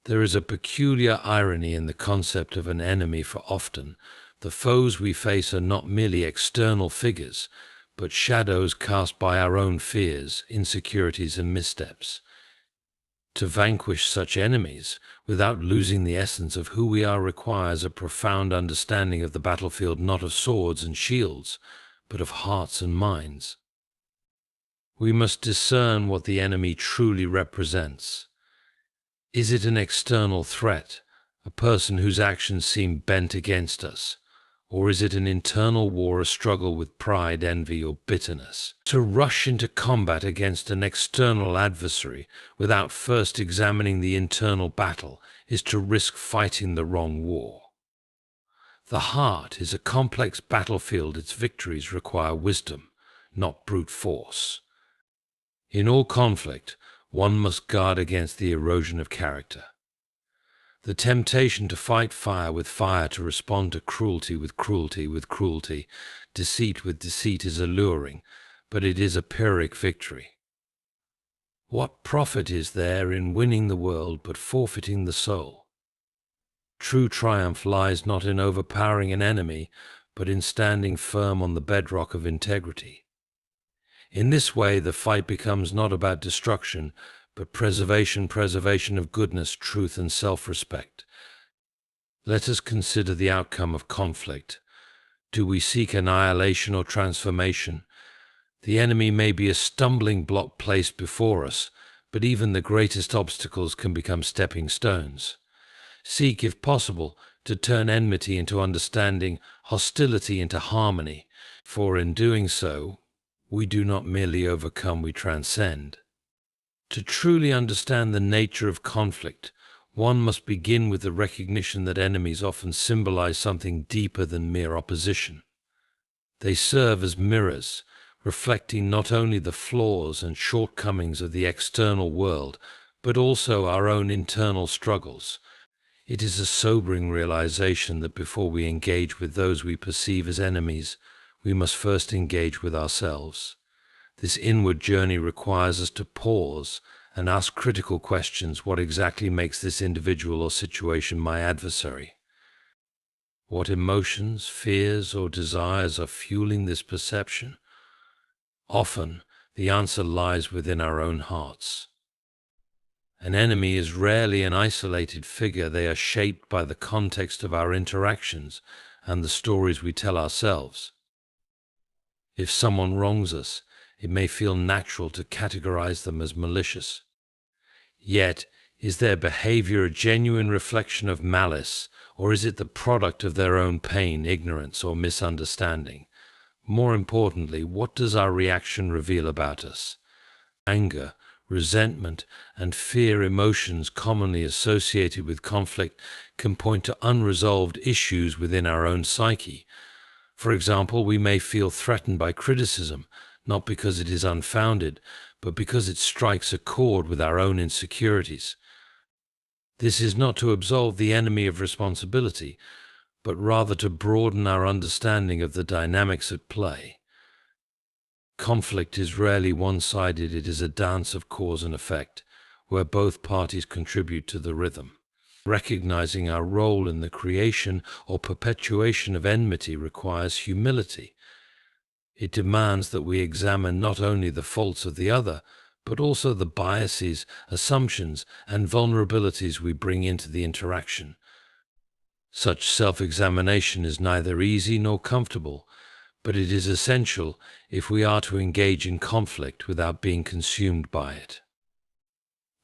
There is a peculiar irony in the concept of an enemy, for often the foes we face are not merely external figures, but shadows cast by our own fears, insecurities, and missteps. To vanquish such enemies without losing the essence of who we are requires a profound understanding of the battlefield, not of swords and shields, but of hearts and minds. We must discern what the enemy truly represents. Is it an external threat, a person whose actions seem bent against us? Or is it an internal war, a struggle with pride, envy, or bitterness? To rush into combat against an external adversary without first examining the internal battle is to risk fighting the wrong war. The heart is a complex battlefield. Its victories require wisdom, not brute force. In all conflict, one must guard against the erosion of character. The temptation to fight fire with fire, to respond to cruelty with cruelty with cruelty, deceit with deceit is alluring, but it is a Pyrrhic victory. What profit is there in winning the world but forfeiting the soul? True triumph lies not in overpowering an enemy, but in standing firm on the bedrock of integrity. In this way, the fight becomes not about destruction, but preservation of goodness, truth, and self-respect. Let us consider the outcome of conflict. Do we seek annihilation or transformation? The enemy may be a stumbling block placed before us, but even the greatest obstacles can become stepping stones. Seek, if possible, to turn enmity into understanding, hostility into harmony, for in doing so, we do not merely overcome, we transcend. To truly understand the nature of conflict, one must begin with the recognition that enemies often symbolize something deeper than mere opposition. They serve as mirrors, reflecting not only the flaws and shortcomings of the external world, but also our own internal struggles. It is a sobering realization that before we engage with those we perceive as enemies, we must first engage with ourselves. This inward journey requires us to pause and ask critical questions. What exactly makes this individual or situation my adversary? What emotions, fears, or desires are fueling this perception? Often, the answer lies within our own hearts. An enemy is rarely an isolated figure. They are shaped by the context of our interactions and the stories we tell ourselves. If someone wrongs us, it may feel natural to categorize them as malicious. Yet, is their behavior a genuine reflection of malice, or is it the product of their own pain, ignorance, or misunderstanding? More importantly, what does our reaction reveal about us? Anger, resentment, and fear, emotions commonly associated with conflict, can point to unresolved issues within our own psyche. For example, we may feel threatened by criticism, not because it is unfounded, but because it strikes a chord with our own insecurities. This is not to absolve the enemy of responsibility, but rather to broaden our understanding of the dynamics at play. Conflict is rarely one-sided. It is a dance of cause and effect, where both parties contribute to the rhythm. Recognizing our role in the creation or perpetuation of enmity requires humility. It demands that we examine not only the faults of the other, but also the biases, assumptions, and vulnerabilities we bring into the interaction. Such self-examination is neither easy nor comfortable, but it is essential if we are to engage in conflict without being consumed by it.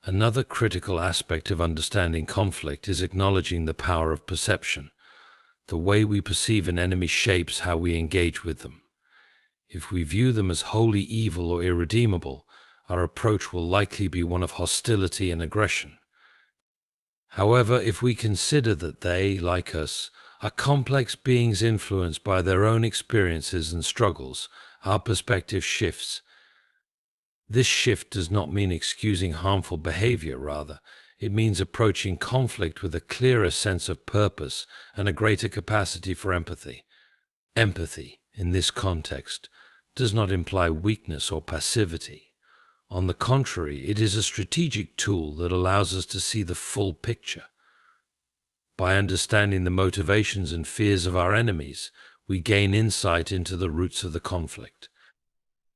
Another critical aspect of understanding conflict is acknowledging the power of perception. The way we perceive an enemy shapes how we engage with them. If we view them as wholly evil or irredeemable, our approach will likely be one of hostility and aggression. However, if we consider that they, like us, are complex beings influenced by their own experiences and struggles, our perspective shifts. This shift does not mean excusing harmful behavior, rather, it means approaching conflict with a clearer sense of purpose and a greater capacity for empathy. Empathy, in this context, does not imply weakness or passivity. On the contrary, it is a strategic tool that allows us to see the full picture. By understanding the motivations and fears of our enemies, we gain insight into the roots of the conflict.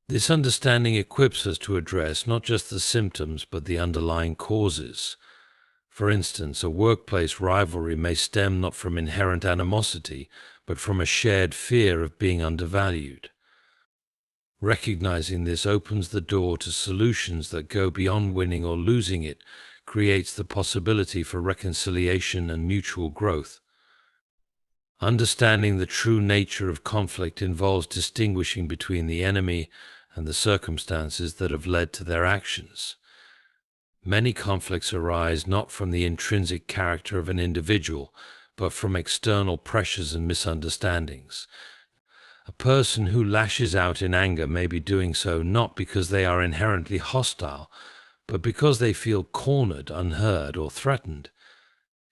This understanding equips us to address not just the symptoms, but the underlying causes. For instance, a workplace rivalry may stem not from inherent animosity, but from a shared fear of being undervalued. Recognizing this opens the door to solutions that go beyond winning or losing. It creates the possibility for reconciliation and mutual growth. Understanding the true nature of conflict involves distinguishing between the enemy and the circumstances that have led to their actions. Many conflicts arise not from the intrinsic character of an individual, but from external pressures and misunderstandings. A person who lashes out in anger may be doing so not because they are inherently hostile, but because they feel cornered, unheard, or threatened.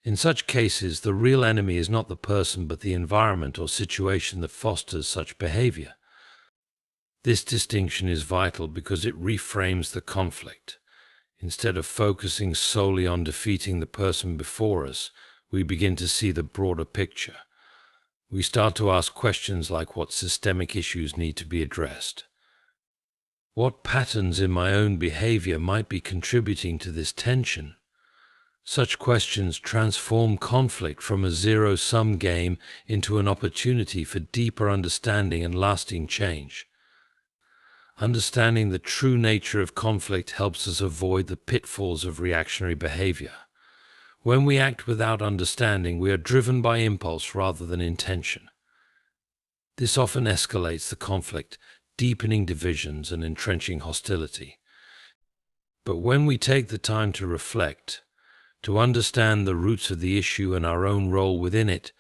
In such cases, the real enemy is not the person, but the environment or situation that fosters such behavior. This distinction is vital because it reframes the conflict. Instead of focusing solely on defeating the person before us, we begin to see the broader picture. We start to ask questions like what systemic issues need to be addressed. What patterns in my own behavior might be contributing to this tension? Such questions transform conflict from a zero-sum game into an opportunity for deeper understanding and lasting change. Understanding the true nature of conflict helps us avoid the pitfalls of reactionary behavior. When we act without understanding, we are driven by impulse rather than intention. This often escalates the conflict, deepening divisions and entrenching hostility. But when we take the time to reflect, to understand the roots of the issue and our own role within it,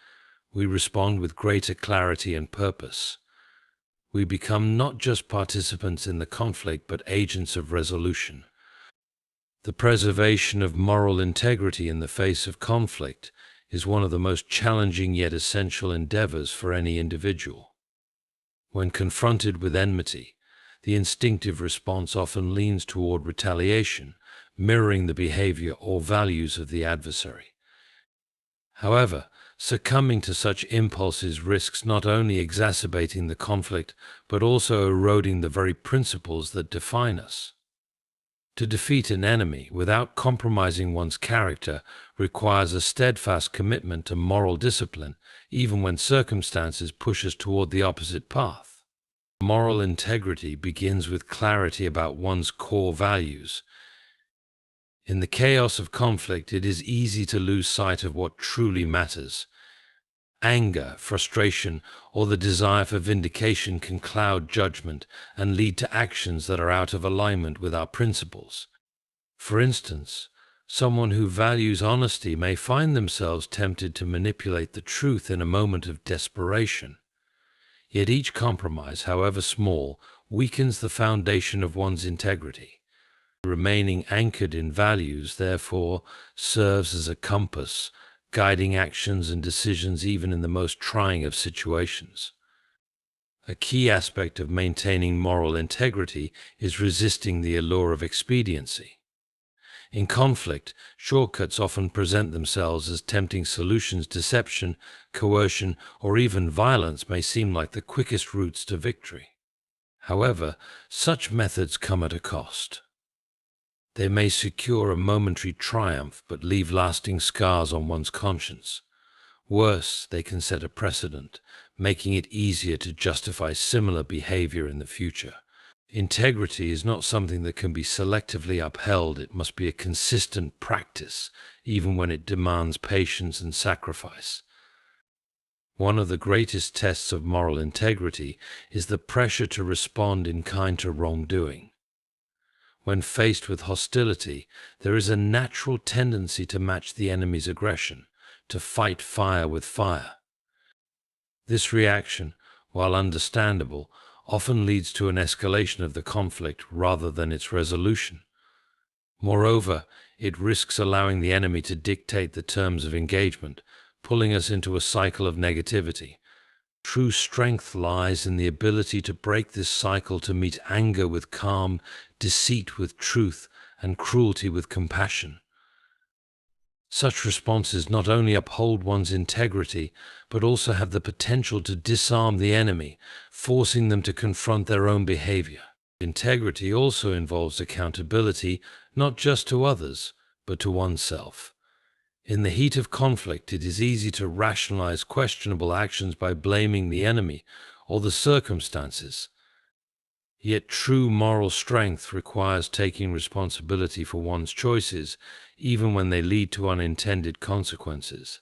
we respond with greater clarity and purpose. We become not just participants in the conflict, but agents of resolution. The preservation of moral integrity in the face of conflict is one of the most challenging yet essential endeavors for any individual. When confronted with enmity, the instinctive response often leans toward retaliation, mirroring the behavior or values of the adversary. However, succumbing to such impulses risks not only exacerbating the conflict, but also eroding the very principles that define us. To defeat an enemy without compromising one's character requires a steadfast commitment to moral discipline, even when circumstances push us toward the opposite path. Moral integrity begins with clarity about one's core values. In the chaos of conflict, it is easy to lose sight of what truly matters. Anger, frustration, or the desire for vindication can cloud judgment and lead to actions that are out of alignment with our principles. For instance, someone who values honesty may find themselves tempted to manipulate the truth in a moment of desperation. Yet each compromise, however small, weakens the foundation of one's integrity. Remaining anchored in values, therefore, serves as a compass, guiding actions and decisions even in the most trying of situations. A key aspect of maintaining moral integrity is resisting the allure of expediency. In conflict, shortcuts often present themselves as tempting solutions. Deception, coercion, or even violence may seem like the quickest routes to victory. However, such methods come at a cost. They may secure a momentary triumph, but leave lasting scars on one's conscience. Worse, they can set a precedent, making it easier to justify similar behavior in the future. Integrity is not something that can be selectively upheld. It must be a consistent practice, even when it demands patience and sacrifice. One of the greatest tests of moral integrity is the pressure to respond in kind to wrongdoing. When faced with hostility, there is a natural tendency to match the enemy's aggression, to fight fire with fire. This reaction, while understandable, often leads to an escalation of the conflict rather than its resolution. Moreover, it risks allowing the enemy to dictate the terms of engagement, pulling us into a cycle of negativity. True strength lies in the ability to break this cycle, to meet anger with calm, deceit with truth, and cruelty with compassion. Such responses not only uphold one's integrity, but also have the potential to disarm the enemy, forcing them to confront their own behavior. Integrity also involves accountability, not just to others, but to oneself. In the heat of conflict, it is easy to rationalize questionable actions by blaming the enemy or the circumstances. Yet true moral strength requires taking responsibility for one's choices, even when they lead to unintended consequences.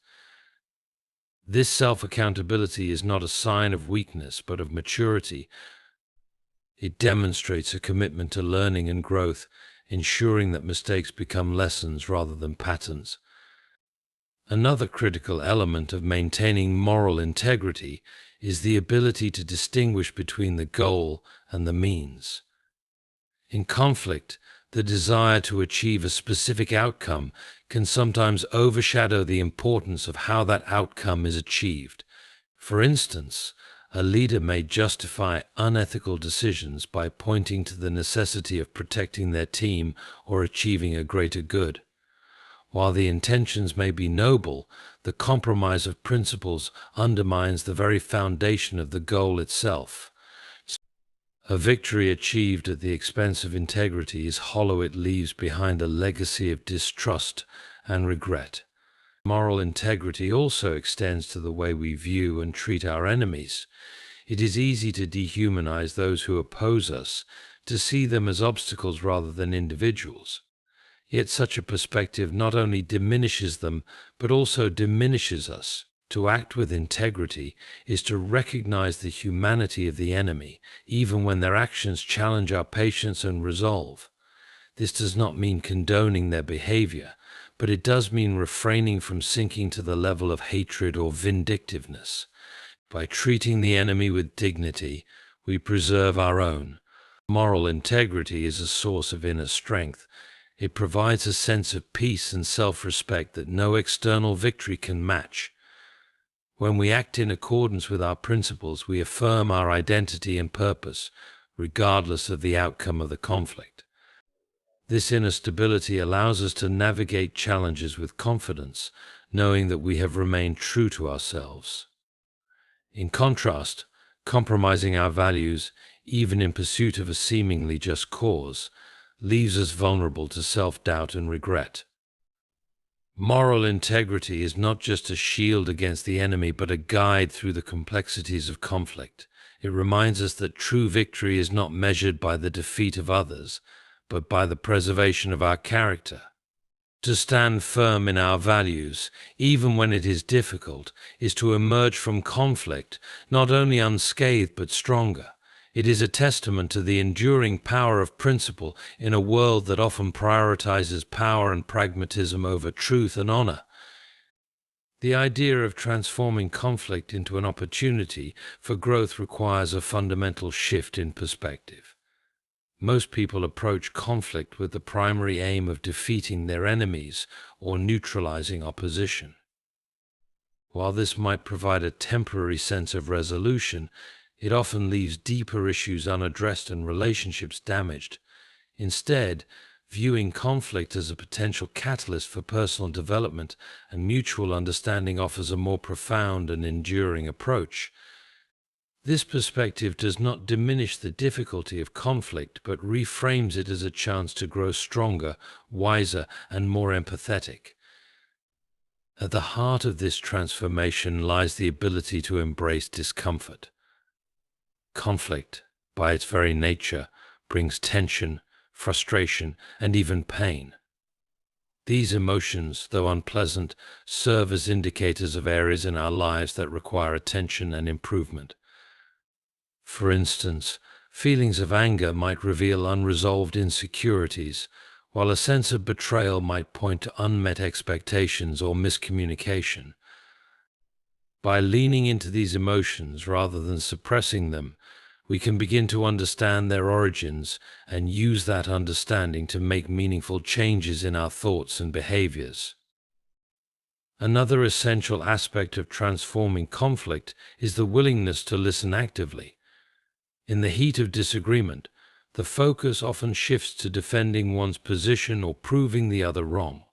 This self-accountability is not a sign of weakness, but of maturity. It demonstrates a commitment to learning and growth, ensuring that mistakes become lessons rather than patterns. Another critical element of maintaining moral integrity is the ability to distinguish between the goal and the means. In conflict, the desire to achieve a specific outcome can sometimes overshadow the importance of how that outcome is achieved. For instance, a leader may justify unethical decisions by pointing to the necessity of protecting their team or achieving a greater good. While the intentions may be noble, the compromise of principles undermines the very foundation of the goal itself. A victory achieved at the expense of integrity is hollow. It leaves behind a legacy of distrust and regret. Moral integrity also extends to the way we view and treat our enemies. It is easy to dehumanize those who oppose us, to see them as obstacles rather than individuals. Yet such a perspective not only diminishes them, but also diminishes us. To act with integrity is to recognize the humanity of the enemy, even when their actions challenge our patience and resolve. This does not mean condoning their behavior, but it does mean refraining from sinking to the level of hatred or vindictiveness. By treating the enemy with dignity, we preserve our own. Moral integrity is a source of inner strength. It provides a sense of peace and self-respect that no external victory can match. When we act in accordance with our principles, we affirm our identity and purpose, regardless of the outcome of the conflict. This inner stability allows us to navigate challenges with confidence, knowing that we have remained true to ourselves. In contrast, compromising our values, even in pursuit of a seemingly just cause, leaves us vulnerable to self-doubt and regret. Moral integrity is not just a shield against the enemy, but a guide through the complexities of conflict. It reminds us that true victory is not measured by the defeat of others, but by the preservation of our character. To stand firm in our values, even when it is difficult, is to emerge from conflict not only unscathed but stronger. It is a testament to the enduring power of principle in a world that often prioritizes power and pragmatism over truth and honor. The idea of transforming conflict into an opportunity for growth requires a fundamental shift in perspective. Most people approach conflict with the primary aim of defeating their enemies or neutralizing opposition. While this might provide a temporary sense of resolution, it often leaves deeper issues unaddressed and relationships damaged. Instead, viewing conflict as a potential catalyst for personal development and mutual understanding offers a more profound and enduring approach. This perspective does not diminish the difficulty of conflict, but reframes it as a chance to grow stronger, wiser, and more empathetic. At the heart of this transformation lies the ability to embrace discomfort. Conflict, by its very nature, brings tension, frustration, and even pain. These emotions, though unpleasant, serve as indicators of areas in our lives that require attention and improvement. For instance, feelings of anger might reveal unresolved insecurities, while a sense of betrayal might point to unmet expectations or miscommunication. By leaning into these emotions rather than suppressing them, we can begin to understand their origins and use that understanding to make meaningful changes in our thoughts and behaviors. Another essential aspect of transforming conflict is the willingness to listen actively. In the heat of disagreement, the focus often shifts to defending one's position or proving the other wrong.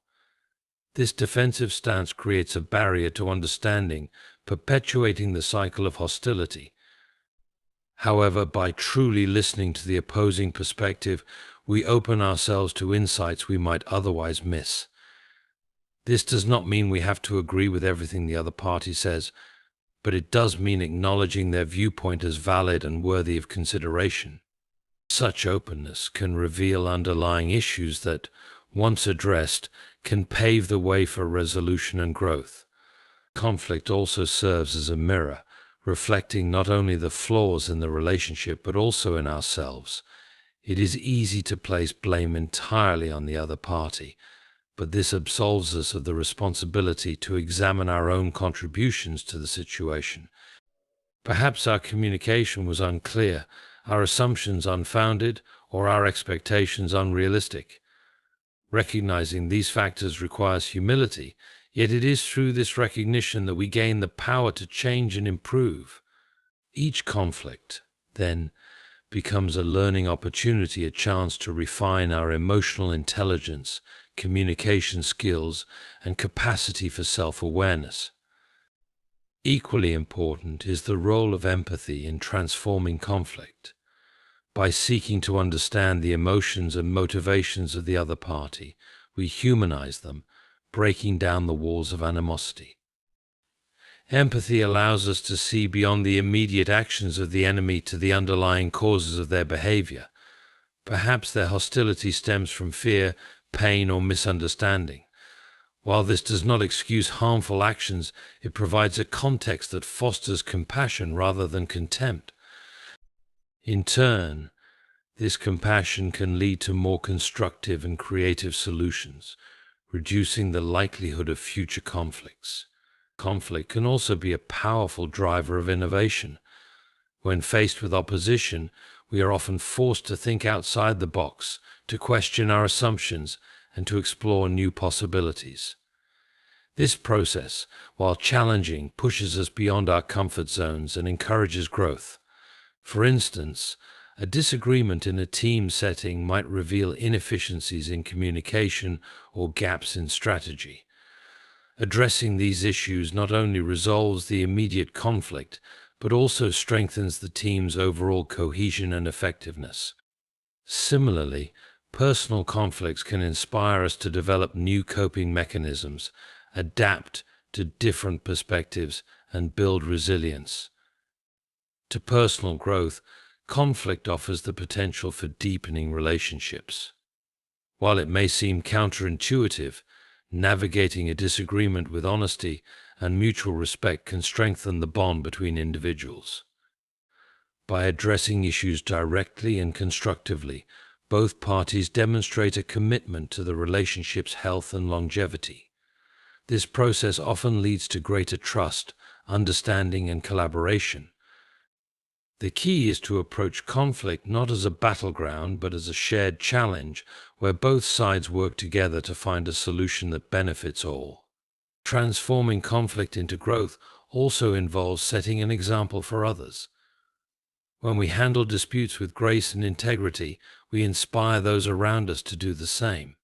This defensive stance creates a barrier to understanding, perpetuating the cycle of hostility. However, by truly listening to the opposing perspective, we open ourselves to insights we might otherwise miss. This does not mean we have to agree with everything the other party says, but it does mean acknowledging their viewpoint as valid and worthy of consideration. Such openness can reveal underlying issues that, once addressed, can pave the way for resolution and growth. Conflict also serves as a mirror, reflecting not only the flaws in the relationship but also in ourselves. It is easy to place blame entirely on the other party, but this absolves us of the responsibility to examine our own contributions to the situation. Perhaps our communication was unclear, our assumptions unfounded, or our expectations unrealistic. Recognizing these factors requires humility, yet it is through this recognition that we gain the power to change and improve. Each conflict, then, becomes a learning opportunity, a chance to refine our emotional intelligence, communication skills, and capacity for self-awareness. Equally important is the role of empathy in transforming conflict. By seeking to understand the emotions and motivations of the other party, we humanize them, breaking down the walls of animosity. Empathy allows us to see beyond the immediate actions of the enemy to the underlying causes of their behavior. Perhaps their hostility stems from fear, pain, or misunderstanding. While this does not excuse harmful actions, it provides a context that fosters compassion rather than contempt. In turn, this compassion can lead to more constructive and creative solutions, reducing the likelihood of future conflicts. Conflict can also be a powerful driver of innovation. When faced with opposition, we are often forced to think outside the box, to question our assumptions, and to explore new possibilities. This process, while challenging, pushes us beyond our comfort zones and encourages growth. For instance, a disagreement in a team setting might reveal inefficiencies in communication or gaps in strategy. Addressing these issues not only resolves the immediate conflict, but also strengthens the team's overall cohesion and effectiveness. Similarly, personal conflicts can inspire us to develop new coping mechanisms, adapt to different perspectives, and build resilience. To personal growth, conflict offers the potential for deepening relationships. While it may seem counterintuitive, navigating a disagreement with honesty and mutual respect can strengthen the bond between individuals. By addressing issues directly and constructively, both parties demonstrate a commitment to the relationship's health and longevity. This process often leads to greater trust, understanding, and collaboration. The key is to approach conflict not as a battleground, but as a shared challenge where both sides work together to find a solution that benefits all. Transforming conflict into growth also involves setting an example for others. When we handle disputes with grace and integrity, we inspire those around us to do the same.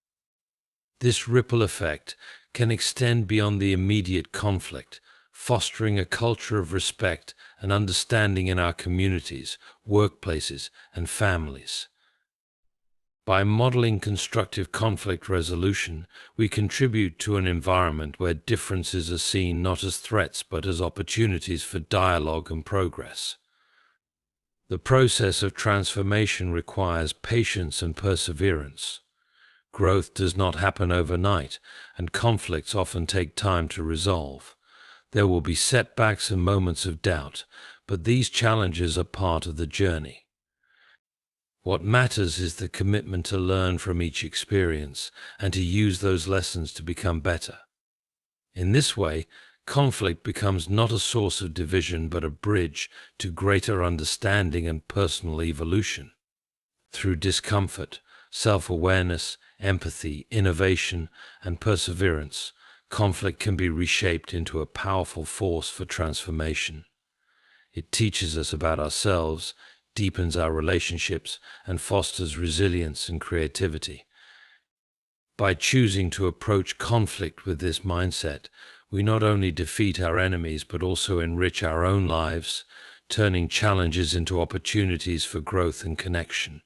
This ripple effect can extend beyond the immediate conflict, fostering a culture of respect and understanding in our communities, workplaces, and families. By modeling constructive conflict resolution, we contribute to an environment where differences are seen not as threats but as opportunities for dialogue and progress. The process of transformation requires patience and perseverance. Growth does not happen overnight, and conflicts often take time to resolve. There will be setbacks and moments of doubt, but these challenges are part of the journey. What matters is the commitment to learn from each experience and to use those lessons to become better. In this way, conflict becomes not a source of division but a bridge to greater understanding and personal evolution. Through discomfort, self-awareness, empathy, innovation, and perseverance, conflict can be reshaped into a powerful force for transformation. It teaches us about ourselves, deepens our relationships, and fosters resilience and creativity. By choosing to approach conflict with this mindset, we not only defeat our enemies but also enrich our own lives, turning challenges into opportunities for growth and connection.